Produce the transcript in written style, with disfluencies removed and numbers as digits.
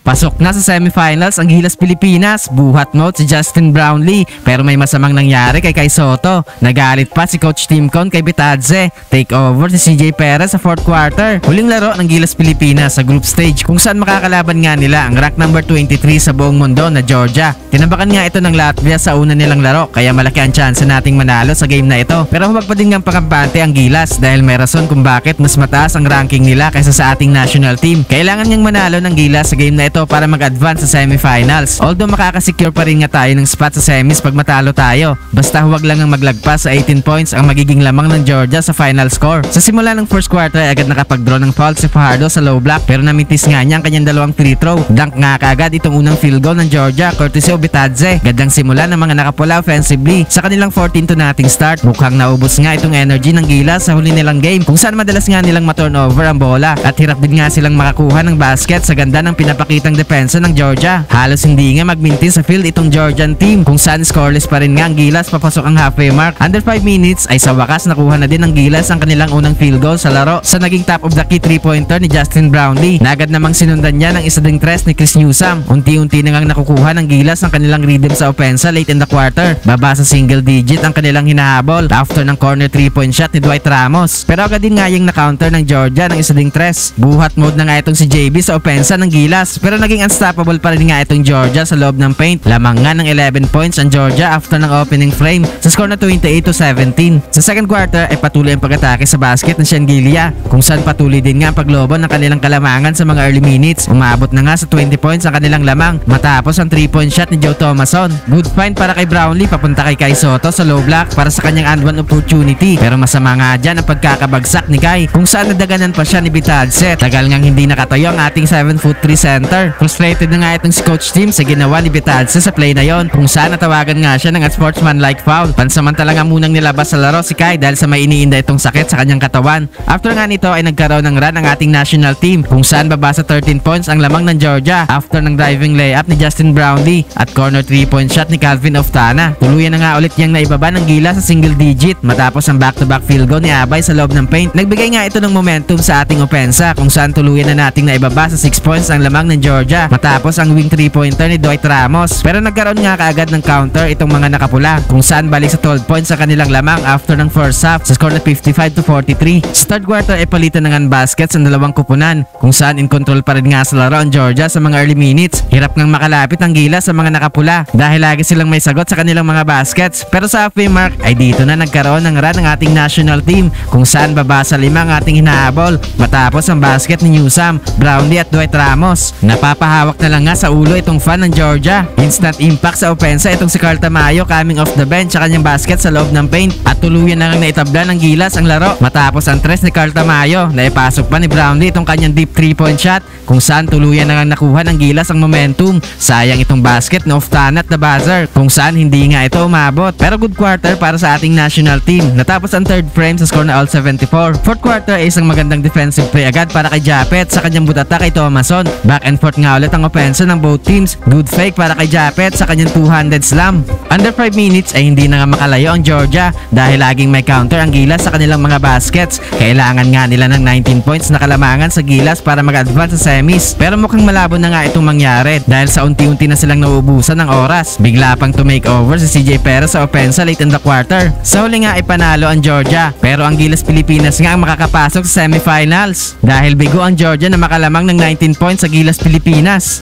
Pasok na sa semifinals ang Gilas Pilipinas, buhat mode si Justin Brownlee, pero may masamang nangyari kay Soto. Nagalit pa si Coach Timcon kay Bitadze. Take over si CJ Perez sa 4th quarter. Huling laro ng Gilas Pilipinas sa group stage kung saan makakalaban nga nila ang rank number 23 sa buong mundo na Georgia. Tinambakan nga ito ng Latvia sa una nilang laro, kaya malaki ang chance nating manalo sa game na ito. Pero huwag pa din ng pakampante ang Gilas dahil may rason kung bakit mas mataas ang ranking nila kaysa sa ating national team. Kailangan niyang manalo ng Gilas sa game na ito para mag-advance sa semifinals. Although makakasecure pa rin nga tayo ng spot sa semis pag matalo tayo. Basta huwag lang ang maglagpas sa 18 points ang magiging lamang ng Georgia sa final score. Sa simula ng first quarter ay agad nakapag-draw ng foul si Fajardo sa low block, pero namintis nga niya ang kanyang dalawang free throw. Dunk nga kaagad itong unang field goal ng Georgia courtesy of Bitadze. Gandang simula ng mga nakapula offensively sa kanilang 14-0 start. Mukhang naubos nga itong energy ng Gilas sa huli nilang game kung saan madalas nga nilang ma-turnover ang bola at hirap din nga silang makakuha ng basket sa ganda ng pinapakitang depensa ng Georgia. Halos hindi nga magmintin sa field itong Georgian team kung saan scoreless pa rin nga ang Gilas papasok ang halfway mark. Under 5 minutes ay sa wakas nakuha na din ng Gilas ang kanilang unang field goal sa laro sa naging top of the key 3-pointer ni Justin Brownlee. Nagad namang sinundan niya ng isa ding tres ni Chris Newsome. Unti-unti na ngang nakukuha ng Gilas ang kanilang rhythm sa opensa late in the quarter. Baba sa single digit ang kanilang hinahabol after ng corner 3-point shot ni Dwight Ramos. Pero agad din nga yung na-counter ng Georgia ng isa ding tres. Buhat mode na nga itong si JB sa opensa ng Gilas, pero naging unstoppable pa rin nga itong Georgia sa loob ng paint. Lamang nga ng 11 points ang Georgia after ng opening frame sa score na 28-17. Sa second quarter ay patuloy ang pag-atake sa basket ng Shengilia kung saan patuloy din nga ang paglobo ng kanilang kalamangan sa mga early minutes. Umabot na nga sa 20 points ang kanilang lamang matapos ang 3-point shot ni Joe Thomason. Good find para kay Brownlee papunta kay Soto sa low block para sa kanyang and one opportunity, pero masama nga dyan ang pagkakabagsak ni Kai kung saan nadaganan pa siya ni Bitadze. Tagal ngang hindi nakatayo ang ating 7'3" center. Frustrated na nga itong si Coach Tim sa ginawa ni Bitadze sa play na yon kung saan natawagan nga siya ng sportsman-like foul. Pansamantala nga munang nilabas sa laro si Kai dahil sa may iniinda itong sakit sa kanyang katawan. After nga nito ay nagkaroon ng run ang ating national team kung saan baba sa 13 points ang lamang ng Georgia after ng driving layup ni Justin Brownlee at corner 3-point shot ni Calvin Oftana. Tuluyan na nga ulit niyang naibaba ng Gilas sa single digit matapos ang back-to-back field goal ni Abay sa loob ng paint. Nagbigay nga ito ng momentum sa ating opensa kung saan tuluyan na nating naibaba sa 6 points ang lamang ng Georgia matapos ang wing 3-pointer ni Dwight Ramos. Pero nagkaroon nga kaagad ng counter itong mga nakapula kung saan balik sa 12 points sa kanilang lamang after ng first half sa score na 55-43. Sa third quarter ay palitan ng baskets ang dalawang kupunan kung saan in control pa rin nga sa laro ang Georgia sa mga early minutes. Hirap ngang makalapit ang Gilas sa mga nakapula dahil lagi silang may sagot sa kanilang mga baskets. Pero sa halfway mark ay dito na nagkaroon ng run ng ating national team kung saan baba sa 5 ang ating hinahabol matapos ang basket ni Newsome, Brownlee at Dwight Ramos. Napapahawak na lang nga sa ulo itong fan ng Georgia. Instant impact sa opensa itong si Carl Tamayo coming off the bench sa kanyang basket sa loob ng paint at tuluyan na lang naitabla ng Gilas ang laro matapos ang tres ni Carl Tamayo na ipasok pa ni Brownlee itong kanyang deep 3-point shot kung saan tuluyan na lang nakuha ng Gilas ang momentum. Sayang itong basket na Oftana at the buzzer kung saan hindi nga ito umabot, pero good quarter para sa ating national team. Natapos ang third frame sa score na all 74. Fourth quarter ay isang magandang defensive play agad para kay Japet sa kanyang butata kay Thomason. Back and forth nga ulit ang opensa ng both teams. Good fake para kay Japet sa kanyang 200 slam. Under 5 minutes ay hindi na nga makalayo ang Georgia dahil laging may counter ang Gilas sa kanilang mga baskets. Kailangan nga nila ng 19 points na kalamangan sa Gilas para mag-advance sa semis, pero mukhang malabo na nga itong mangyari dahil sa unti-unti na silang nauubusan ng oras. Bigla pang to make over si CJ Perez sa opensa late in the quarter. Sa huli nga ay panalo ang Georgia, pero ang Gilas Pilipinas nga ang makakapasok sa semifinals dahil bigo ang Georgia na makalamang ng 19 points sa Gilas Pilipinas.